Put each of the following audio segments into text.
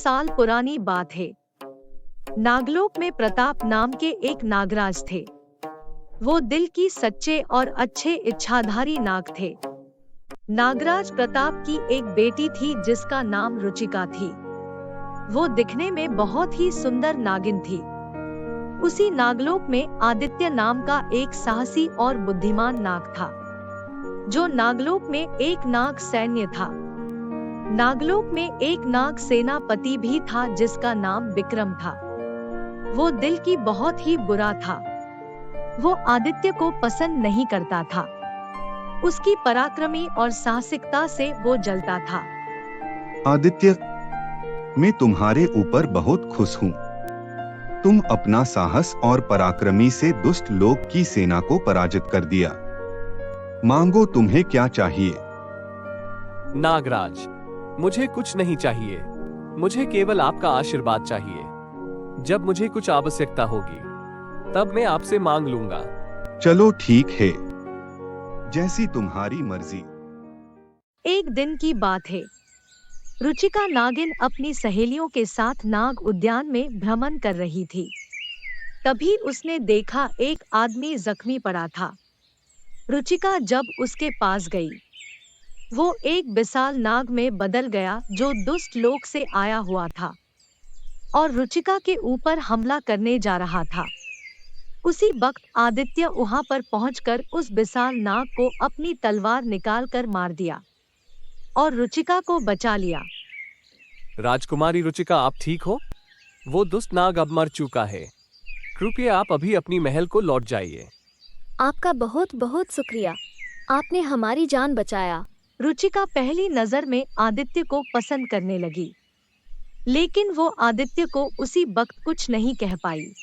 साल पुरानी बात है। नागलोक में प्रताप नाम के एक नागराज थे। वो दिल की सच्चे और अच्छे इच्छाधारी नाग थे। नागराज प्रताप की एक बेटी थी जिसका नाम रुचिका थी। वो दिखने में बहुत ही सुंदर नागिन थी। उसी नागलोक में आदित्य नाम का एक साहसी और बुद्धिमान नाग था, जो नागलोक में एक नाग सैन्य था। नागलोक में एक नाग सेनापति भी था जिसका नाम विक्रम था। वो दिल की बहुत ही बुरा था। वो आदित्य को पसंद नहीं करता था। उसकी पराक्रमी और साहसिकता से वो जलता था। आदित्य, मैं तुम्हारे ऊपर बहुत खुश हूँ। तुम अपना साहस और पराक्रमी से दुष्ट लोग की सेना को पराजित कर दिया। मांगो, तुम्हें क्या चाहिए? नागराज, मुझे कुछ नहीं चाहिए। मुझे केवल आपका आशीर्वाद चाहिए। जब मुझे कुछ आवश्यकता होगी तब मैं आपसे मांग लूंगा। चलो ठीक है, जैसी तुम्हारी मर्जी। एक दिन की बात है। रुचिका नागिन अपनी सहेलियों के साथ नाग उद्यान में भ्रमण कर रही थी। तभी उसने देखा एक आदमी जख्मी पड़ा था। रुचिका जब उसके पास गई, वो एक विशाल नाग में बदल गया जो दुष्ट लोक से आया हुआ था और रुचिका के ऊपर हमला करने जा रहा था। उसी वक्त आदित्य वहां पर पहुंचकर उस विशाल नाग को अपनी तलवार निकालकर मार दिया और रुचिका को बचा लिया। राजकुमारी रुचिका, आप ठीक हो? वो दुष्ट नाग अब मर चुका है। कृपया आप अभी अपनी महल को लौट जाइए। आपका बहुत बहुत शुक्रिया, आपने हमारी जान बचाया। रुचिका पहली नजर में आदित्य को पसंद करने लगी, लेकिन वो आदित्य को उसी वक्त कुछ नहीं कह पाई।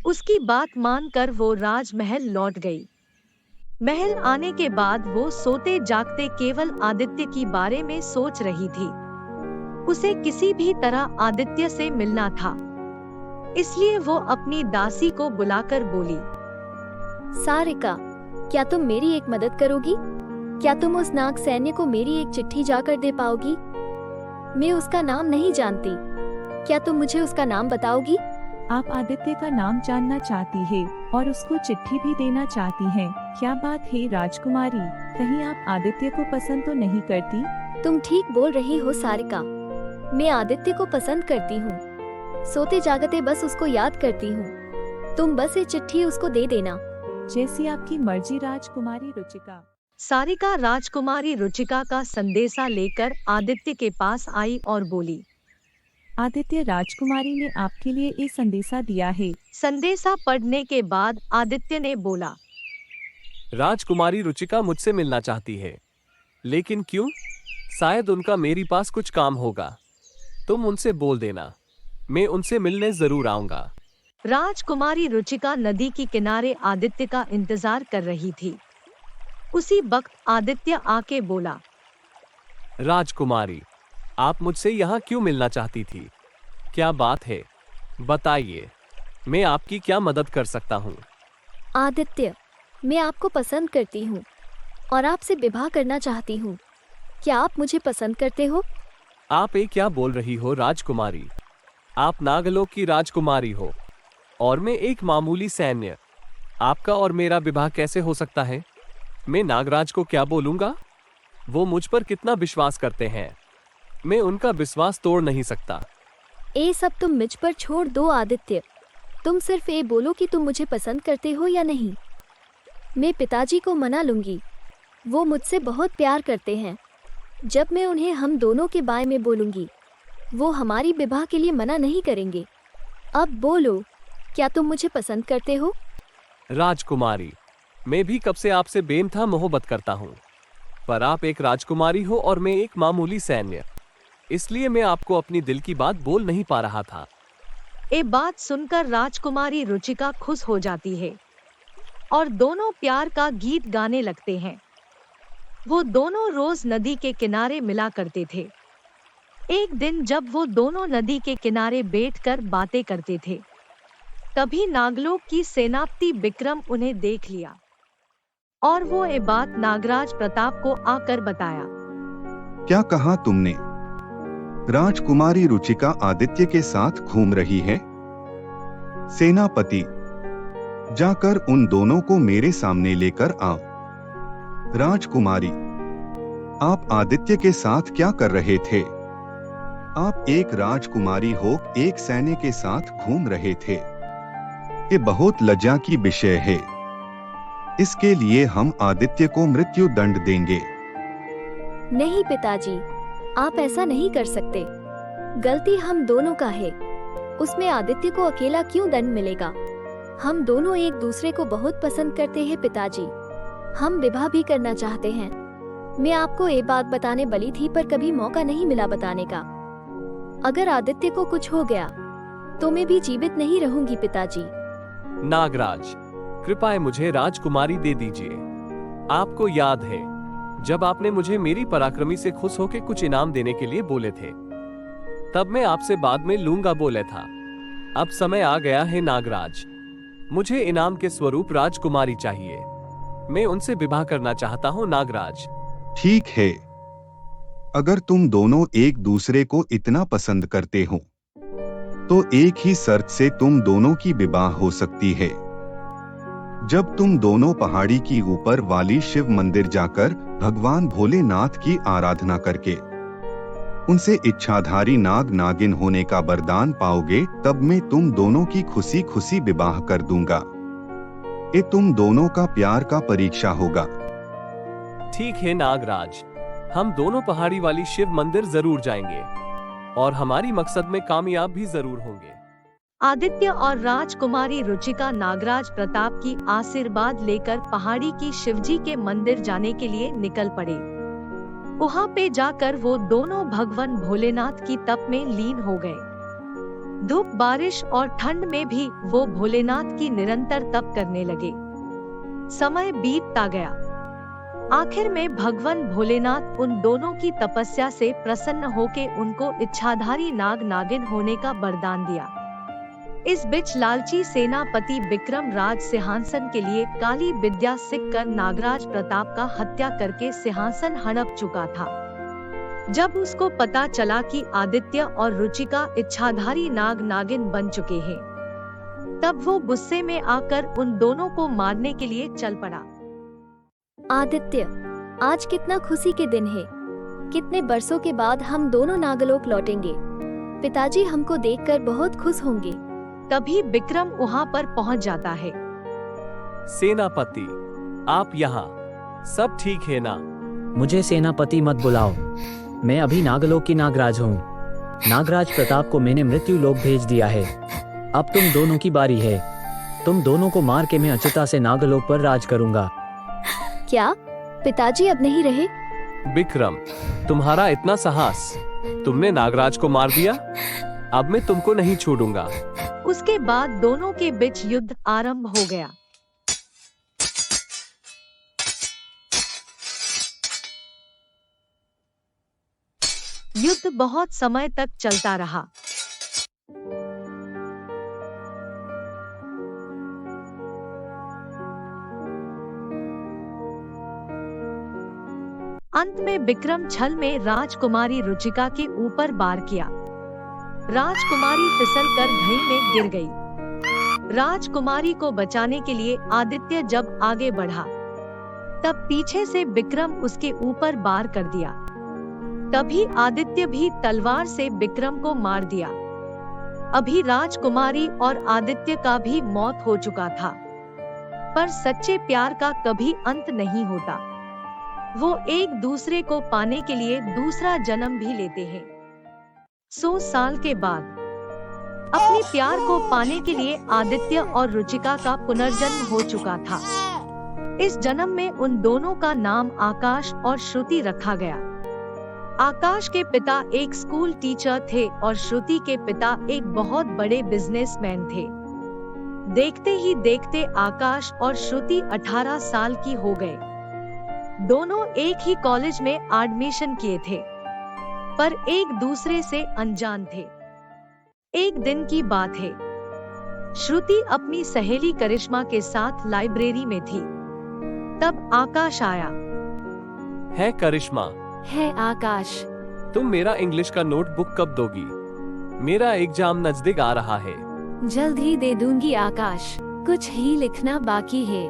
उसकी बात मानकर वो राजमहल लौट गई। महल आने के बाद वो सोते जागते केवल आदित्य की बारे में सोच रही थी। उसे किसी भी तरह आदित्य से मिलना था, इसलिए वो अपनी दासी को बुलाकर बोली, सारिका, क्या तुम मेरी एक मदद करोगी? क्या तुम उस नाग सैन्य को मेरी एक चिट्ठी जाकर दे पाओगी? मैं उसका नाम नहीं जानती। क्या तुम मुझे उसका नाम बताओगी? आप आदित्य का नाम जानना चाहती है और उसको चिट्ठी भी देना चाहती हैं। क्या बात है राजकुमारी, कहीं आप आदित्य को पसंद तो नहीं करती? तुम ठीक बोल रही हो सारिका, मैं आदित्य को पसंद करती हूँ। सोते जागते बस उसको याद करती हूँ। तुम बस ये चिट्ठी उसको दे देना। जैसी आपकी मर्जी राजकुमारी रुचिका। सारिका राजकुमारी रुचिका का संदेशा लेकर आदित्य के पास आई और बोली, आदित्य, राजकुमारी ने आपके लिए ये संदेशा दिया है। संदेशा पढ़ने के बाद आदित्य ने बोला, राजकुमारी रुचिका मुझसे मिलना चाहती है, लेकिन क्यों? शायद उनका मेरे पास कुछ काम होगा। तुम उनसे बोल देना, मैं उनसे मिलने जरूर आऊंगा। राजकुमारी रुचिका नदी के किनारे आदित्य का इंतजार कर रही थी। उसी वक्त आदित्य आके बोला, राजकुमारी, आप मुझसे यहाँ क्यों मिलना चाहती थी? क्या बात है, बताइए, मैं आपकी क्या मदद कर सकता हूँ? आदित्य, मैं आपको पसंद करती हूँ और आपसे विवाह करना चाहती हूँ। क्या आप मुझे पसंद करते हो? आप ये क्या बोल रही हो राजकुमारी? आप नागलोक की राजकुमारी हो और मैं एक मामूली सैन्य। आपका और मेरा विवाह कैसे हो सकता है? मैं नागराज को क्या बोलूंगा? वो मुझ पर कितना विश्वास करते हैं, मैं उनका विश्वास तोड़ नहीं सकता। ये सब तुम मुझ पर छोड़ दो आदित्य। तुम सिर्फ ये बोलो कि तुम मुझे पसंद करते हो या नहीं। मैं पिताजी को मना लूंगी, वो मुझसे बहुत प्यार करते हैं। जब मैं उन्हें हम दोनों के बारे में बोलूंगी, वो हमारी विवाह के लिए मना नहीं करेंगे। अब बोलो, क्या तुम मुझे पसंद करते हो? राजकुमारी, मैं भी कब से आपसे बेमथा मोहब्बत करता हूँ, पर आप एक राजकुमारी हो और मैं एक मामूली सैन्य, इसलिए मैं आपको अपनी दिल की बात बोल नहीं पा रहा था। ये बात सुनकर राजकुमारी रुचिका खुश हो जाती है और दोनों प्यार का गीत गाने लगते हैं। वो दोनों रोज नदी के किनारे मिला करते थे। एक दिन जब वो दोनों नदी के किनारे बैठकर बातें करते थे, तभी नागलोक की सेनापति विक्रम उन्हें देख लिया और वो ये बात नागराज प्रताप को आकर बताया। क्या कहा तुमने? राजकुमारी रुचिका आदित्य के साथ घूम रही है। सेनापति, जाकर उन दोनों को मेरे सामने लेकर आओ। राजकुमारी, आप आदित्य के साथ क्या कर रहे थे? आप एक राजकुमारी हो, एक सैन्य के साथ घूम रहे थे। ये बहुत लज्जा की विषय है। इसके लिए हम आदित्य को मृत्यु दंड देंगे। नहीं पिताजी, आप ऐसा नहीं कर सकते। गलती हम दोनों का है। उसमें आदित्य को अकेला क्यों दंड मिलेगा? हम दोनों एक दूसरे को बहुत पसंद करते हैं पिताजी। हम विवाह भी करना चाहते हैं। मैं आपको ये बात बताने वाली थी पर कभी मौका नहीं मिला बताने का। अगर आदित्य को कुछ हो गया तो मैं भी जीवित नहीं रहूंगी पिताजी। नागराज, कृपया मुझे राजकुमारी दे दीजिए। आपको याद है जब आपने मुझे मेरी पराक्रमी से खुश होकर कुछ इनाम देने के लिए बोले थे, तब मैं आपसे बाद में लूंगा बोले था। अब समय आ गया है नागराज, मुझे इनाम के स्वरूप राजकुमारी चाहिए। मैं उनसे विवाह करना चाहता हूँ नागराज। ठीक है, अगर तुम दोनों एक दूसरे को इतना पसंद करते हो तो एक ही शर्त से तुम दोनों की विवाह हो सकती है। जब तुम दोनों पहाड़ी की ऊपर वाली शिव मंदिर जाकर भगवान भोलेनाथ की आराधना करके उनसे इच्छाधारी नाग नागिन होने का वरदान पाओगे, तब मैं तुम दोनों की खुशी खुशी विवाह कर दूंगा। ये तुम दोनों का प्यार का परीक्षा होगा। ठीक है नागराज, हम दोनों पहाड़ी वाली शिव मंदिर जरूर जाएंगे और हमारी मकसद में कामयाब भी जरूर होंगे। आदित्य और राजकुमारी रुचिका नागराज प्रताप की आशीर्वाद लेकर पहाड़ी की शिवजी के मंदिर जाने के लिए निकल पड़े। वहां पे जाकर वो दोनों भगवान भोलेनाथ की तप में लीन हो गए। धूप, बारिश और ठंड में भी वो भोलेनाथ की निरंतर तप करने लगे। समय बीतता गया। आखिर में भगवान भोलेनाथ उन दोनों की तपस्या से प्रसन्न होके उनको इच्छाधारी नाग नागिन होने का वरदान दिया। इस बीच लालची सेनापति विक्रम राज सिंहासन के लिए काली विद्या सीख कर नागराज प्रताप का हत्या करके सिंहासन हड़प चुका था। जब उसको पता चला कि आदित्य और रुचिका इच्छाधारी नाग नागिन बन चुके हैं, तब वो गुस्से में आकर उन दोनों को मारने के लिए चल पड़ा। आदित्य, आज कितना खुशी के दिन है। कितने बरसों के बाद हम दोनों नागलोक लौटेंगे। पिताजी हमको देखकर बहुत खुश होंगे। तभी विक्रम वहां पर पहुंच जाता है। सेनापति, आप यहाँ, सब ठीक है ना? मुझे सेनापति मत बुलाओ, मैं अभी नागलोक की नागराज हूँ। नागराज प्रताप को मैंने मृत्यु लोक भेज दिया है। अब तुम दोनों की बारी है। तुम दोनों को मार के मैं अच्युता से नागलोक पर राज करूंगा। क्या पिताजी अब नहीं रहे? विक्रम, तुम्हारा इतना साहस, तुमने नागराज को मार दिया। अब मैं तुमको नहीं छोड़ूंगा। उसके बाद दोनों के बीच युद्ध आरंभ हो गया। युद्ध बहुत समय तक चलता रहा। अंत में विक्रम छल में राजकुमारी रुचिका के ऊपर वार किया। राजकुमारी फिसलकर घई में गिर गई। राजकुमारी को बचाने के लिए आदित्य जब आगे बढ़ा, तब पीछे से विक्रम उसके ऊपर वार कर दिया। तभी आदित्य भी तलवार से विक्रम को मार दिया। अभी राजकुमारी और आदित्य का भी मौत हो चुका था, पर सच्चे प्यार का कभी अंत नहीं होता। वो एक दूसरे को पाने के लिए दूसरा जन्म भी लेते हैं। 100 साल के बाद अपने प्यार को पाने के लिए आदित्य और रुचिका का पुनर्जन्म हो चुका था। इस जन्म में उन दोनों का नाम आकाश और श्रुति रखा गया। आकाश के पिता एक स्कूल टीचर थे और श्रुति के पिता एक बहुत बड़े बिजनेसमैन थे। देखते ही देखते आकाश और श्रुति 18 साल की हो गए। दोनों एक ही कॉलेज में एडमिशन किए थे, पर एक दूसरे से अनजान थे। एक दिन की बात है, श्रुति अपनी सहेली करिश्मा के साथ लाइब्रेरी में थी। तब आकाश आया। है करिश्मा? है आकाश। तुम मेरा इंग्लिश का नोटबुक कब दोगी? मेरा एग्जाम नजदीक आ रहा है। जल्द ही दे दूंगी आकाश, कुछ ही लिखना बाकी है।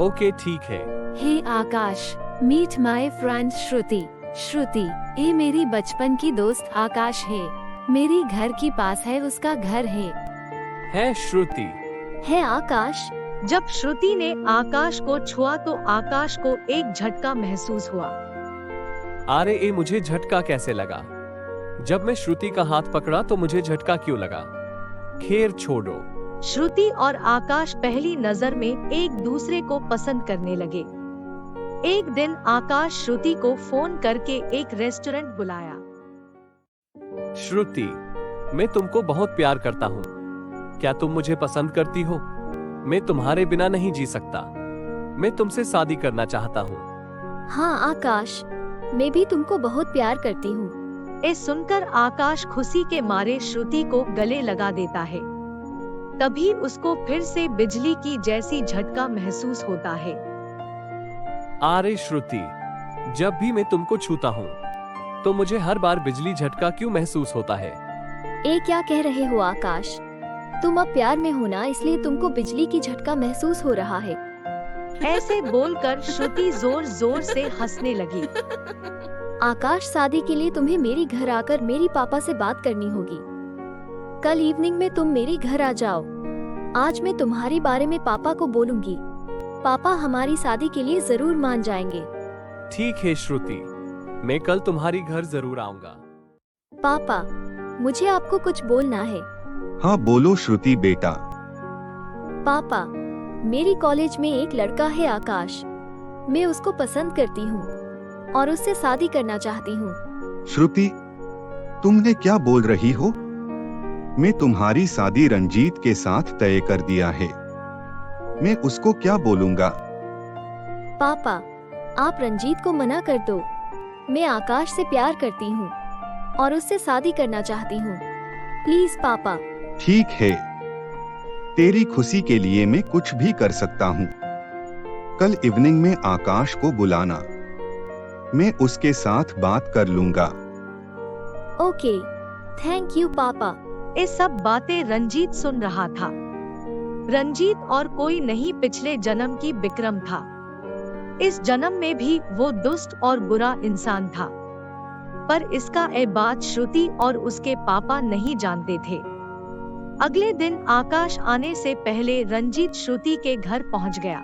ओके ठीक है। हे आकाश, मीट माय फ्रेंड श्रुति। श्रुति, ये मेरी बचपन की दोस्त आकाश है। मेरी घर के पास है उसका घर है श्रुति। है आकाश। जब श्रुति ने आकाश को छुआ तो आकाश को एक झटका महसूस हुआ। अरे ये मुझे झटका कैसे लगा? जब मैं श्रुति का हाथ पकड़ा तो मुझे झटका क्यों लगा? खैर छोड़ो। श्रुति और आकाश पहली नजर में एक दूसरे को पसंद करने लगे। एक दिन आकाश श्रुति को फोन करके एक रेस्टोरेंट बुलाया। श्रुति, मैं तुमको बहुत प्यार करता हूँ। क्या तुम मुझे पसंद करती हो? मैं तुम्हारे बिना नहीं जी सकता। मैं तुमसे शादी करना चाहता हूँ। हाँ आकाश, मैं भी तुमको बहुत प्यार करती हूँ। ये सुनकर आकाश खुशी के मारे श्रुति को गले लगा देता है। तभी उसको फिर से बिजली की जैसी झटका महसूस होता है। अरे श्रुति, जब भी मैं तुमको छूता हूँ तो मुझे हर बार बिजली झटका क्यों महसूस होता है? ए क्या कह रहे हो आकाश? तुम अब प्यार में हो ना, इसलिए तुमको बिजली की झटका महसूस हो रहा है। ऐसे बोलकर श्रुति जोर जोर से हंसने लगी। आकाश, शादी के लिए तुम्हें मेरी घर आकर मेरी पापा से बात करनी होगी। कल इवनिंग में तुम मेरे घर आ जाओ। आज मैं तुम्हारे बारे में पापा को बोलूंगी। पापा हमारी शादी के लिए जरूर मान जाएंगे। ठीक है श्रुति, मैं कल तुम्हारी घर जरूर आऊंगा। पापा, मुझे आपको कुछ बोलना है। हाँ बोलो श्रुति बेटा। पापा, मेरी कॉलेज में एक लड़का है आकाश। मैं उसको पसंद करती हूँ और उससे शादी करना चाहती हूँ। श्रुति, तुमने क्या बोल रही हो? मैं तुम्हारी शादी रंजीत के साथ तय कर दिया है। मैं उसको क्या बोलूँगा? पापा, आप रंजीत को मना कर दो। मैं आकाश से प्यार करती हूँ और उससे शादी करना चाहती हूँ। प्लीज पापा। ठीक है, तेरी खुशी के लिए मैं कुछ भी कर सकता हूँ। कल इवनिंग में आकाश को बुलाना, मैं उसके साथ बात कर लूंगा। ओके, थैंक यू पापा। ये सब बातें रंजीत सुन रहा था। रंजीत और कोई नहीं, पिछले जन्म की विक्रम था। इस जन्म में भी वो दुष्ट और बुरा इंसान था, पर इसका ये बात श्रुति और उसके पापा नहीं जानते थे। अगले दिन आकाश आने से पहले रंजीत श्रुति के घर पहुंच गया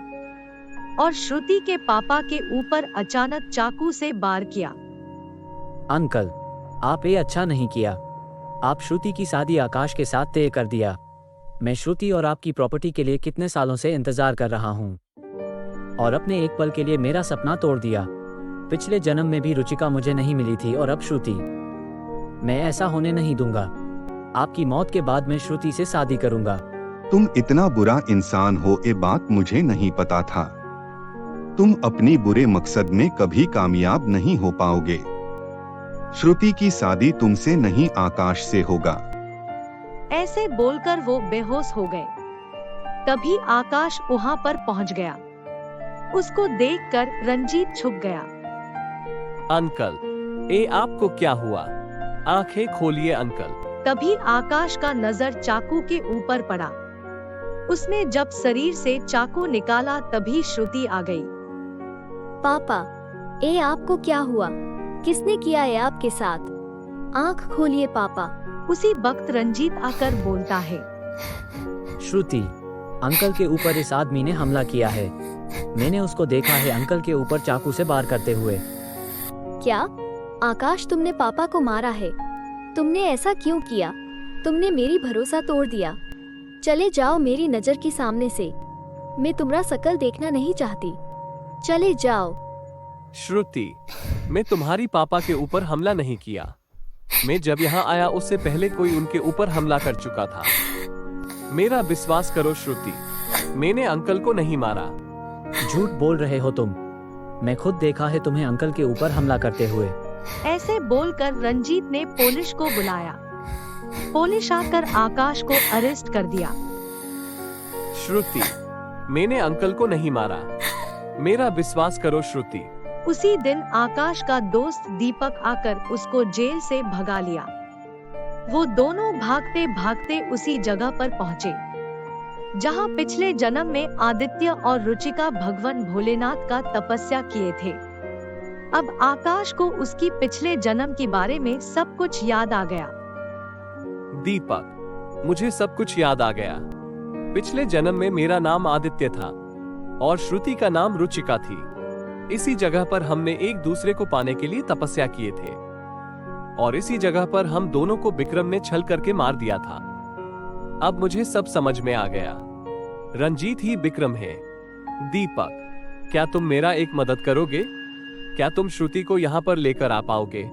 और श्रुति के पापा के ऊपर अचानक चाकू से वार किया। अंकल, आप ये अच्छा नहीं किया। आप श्रुति की शादी आकाश के साथ तय कर दिया। मैं श्रुति और आपकी प्रॉपर्टी के लिए कितने सालों से इंतजार कर रहा हूँ और अपने एक पल के लिए मेरा सपना तोड़ दिया। पिछले जन्म में भी रुचिका मुझे नहीं मिली थी और अब श्रुति। मैं ऐसा होने नहीं दूंगा। आपकी मौत के बाद मैं श्रुति से शादी करूंगा। तुम इतना बुरा इंसान हो, ये बात मुझे नहीं पता था। तुम अपनी बुरे मकसद में कभी कामयाब नहीं हो पाओगे। श्रुति की शादी तुमसे नहीं आकाश से होगा। ऐसे बोलकर वो बेहोश हो गए। तभी आकाश वहां पर पहुंच गया। उसको देखकर रंजीत छुप गया। अंकल, ये आपको क्या हुआ? आंखें खोलिए अंकल। तभी आकाश का नजर चाकू के ऊपर पड़ा। उसने जब शरीर से चाकू निकाला तभी श्रुति आ गई। पापा, ए आपको क्या हुआ? किसने किया है आपके साथ? आंख खोलिए पापा। उसी वक्त रंजीत आकर बोलता है, श्रुति, अंकल के ऊपर इस आदमी ने हमला किया है। मैंने उसको देखा है अंकल के ऊपर चाकू से वार करते हुए। क्या आकाश, तुमने पापा को मारा है? तुमने ऐसा क्यों किया? तुमने मेरी भरोसा तोड़ दिया। चले जाओ मेरी नजर के सामने से। मैं तुम्हारा शकल देखना नहीं चाहती। चले जाओ। श्रुति, मैं तुम्हारी पापा के ऊपर हमला नहीं किया। मैं जब यहाँ आया उससे पहले कोई उनके ऊपर हमला कर चुका था। मेरा विश्वास करो श्रुति, मैंने अंकल को नहीं मारा। झूठ बोल रहे हो तुम। मैं खुद देखा है तुम्हें अंकल के ऊपर हमला करते हुए। ऐसे बोलकर रंजीत ने पुलिस को बुलाया। पुलिस आकर आकाश को अरेस्ट कर दिया। श्रुति, मैंने अंकल को नहीं मारा। मेरा विश्वास करो श्रुति, उसी दिन आकाश का दोस्त दीपक आकर उसको जेल से भगा लिया। वो दोनों भागते भागते उसी जगह पर पहुंचे जहां पिछले जन्म में आदित्य और रुचिका भगवान भोलेनाथ का तपस्या किए थे। अब आकाश को उसकी पिछले जन्म के बारे में सब कुछ याद आ गया। दीपक, मुझे सब कुछ याद आ गया। पिछले जन्म में मेरा नाम आदित्य था और श्रुति का नाम रुचिका थी। इसी जगह पर हमने एक दूसरे को पाने के लिए तपस्या किए थे और इसी जगह पर हम दोनों को विक्रम ने छल करके मार दिया था। अब मुझे सब समझ में आ गया। रंजीत ही विक्रम है। दीपक, क्या तुम मेरा एक मदद करोगे? क्या तुम श्रुति को यहाँ पर लेकर आ पाओगे?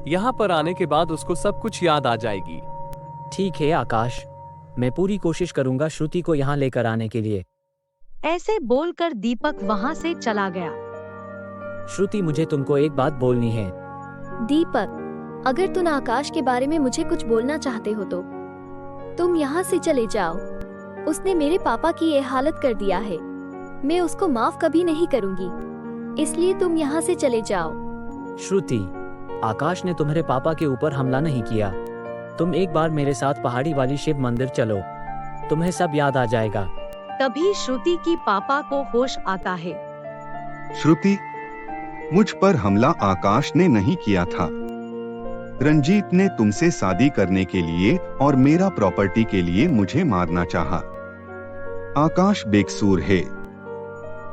यहाँ पर आने के बाद उसको सब कुछ याद आ जाएगी। ठीक है आकाश, मैं पूरी कोशिश करूंगा श्रुति को यहाँ लेकर आने के लिए। ऐसे बोलकर दीपक वहाँ से चला गया। श्रुति, मुझे तुमको एक बात बोलनी है। दीपक, अगर तुम आकाश के बारे में मुझे कुछ बोलना चाहते हो तो तुम यहाँ से चले जाओ। उसने मेरे पापा की ये हालत कर दिया है। मैं उसको माफ कभी नहीं करूंगी, इसलिए तुम यहाँ से चले जाओ। श्रुति, आकाश ने तुम्हारे पापा के ऊपर हमला नहीं किया। तुम एक बार मेरे साथ पहाड़ी वाली शिव मंदिर चलो, तुम्हें सब याद आ जाएगा। तभी श्रुति की पापा को होश आता है। श्रुति, मुझ पर हमला आकाश ने नहीं किया था। रंजीत ने तुमसे शादी करने के लिए और मेरा प्रॉपर्टी के लिए मुझे मारना चाहा। आकाश बेकसूर है।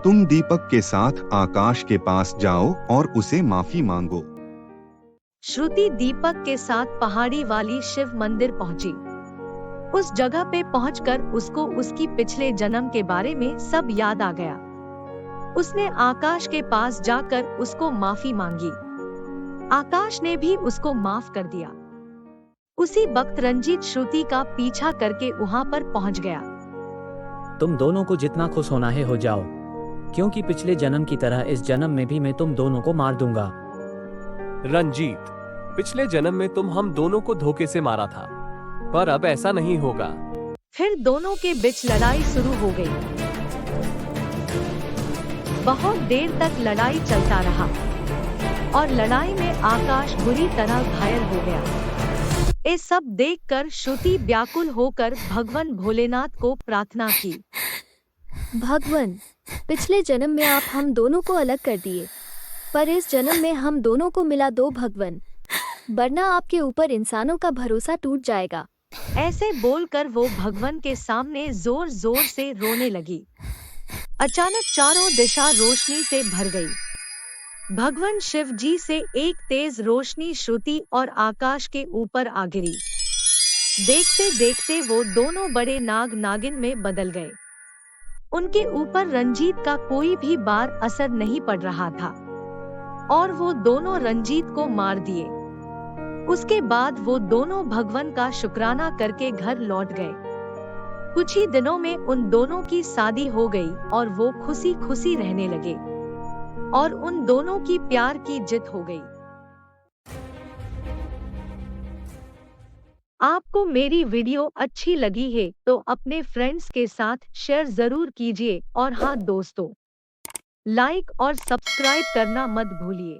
तुम दीपक के साथ आकाश के पास जाओ और उसे माफी मांगो। श्रुति दीपक के साथ पहाड़ी वाली शिव मंदिर पहुंची। उस जगह पे पहुंचकर उसको उसकी पिछले जन्म के बारे में सब याद आ गया। उसने आकाश के पास जाकर उसको माफी मांगी। आकाश ने भी उसको माफ कर दिया। उसी वक्त रंजीत श्रुति का पीछा करके वहां पर पहुंच गया। तुम दोनों को जितना खुश होना है हो जाओ, क्योंकि पिछले जन्म की तरह इस जन्म में भी मैं तुम दोनों को मार दूंगा। रंजीत, पिछले जन्म में तुम हम दोनों को धोखे से मारा था, पर अब ऐसा नहीं होगा। फिर दोनों के बीच लड़ाई शुरू हो गई। बहुत देर तक लड़ाई चलता रहा और लड़ाई में आकाश बुरी तरह घायल हो गया। ये सब देखकर श्रुति व्याकुल होकर भगवान भोलेनाथ को प्रार्थना की। भगवान, पिछले जन्म में आप हम दोनों को अलग कर दिए, पर इस जन्म में हम दोनों को मिला दो भगवान, वरना आपके ऊपर इंसानों का भरोसा टूट जाएगा। ऐसे बोलकर वो भगवान के सामने जोर जोर से रोने लगी। अचानक चारों दिशा रोशनी से भर गई। भगवान शिव जी से एक तेज रोशनी श्रुति और आकाश के ऊपर आ गिरी। देखते देखते वो दोनों बड़े नाग नागिन में बदल गए। उनके ऊपर रंजीत का कोई भी बार असर नहीं पड़ रहा था और वो दोनों रंजीत को मार दिए। उसके बाद वो दोनों भगवान का शुक्राना करके घर लौट गए। कुछ ही दिनों में उन दोनों की शादी हो गई और वो खुशी खुशी रहने लगे और उन दोनों की प्यार की जीत हो गई। आपको मेरी वीडियो अच्छी लगी है तो अपने फ्रेंड्स के साथ शेयर जरूर कीजिए और हाँ दोस्तों, लाइक और सब्सक्राइब करना मत भूलिए।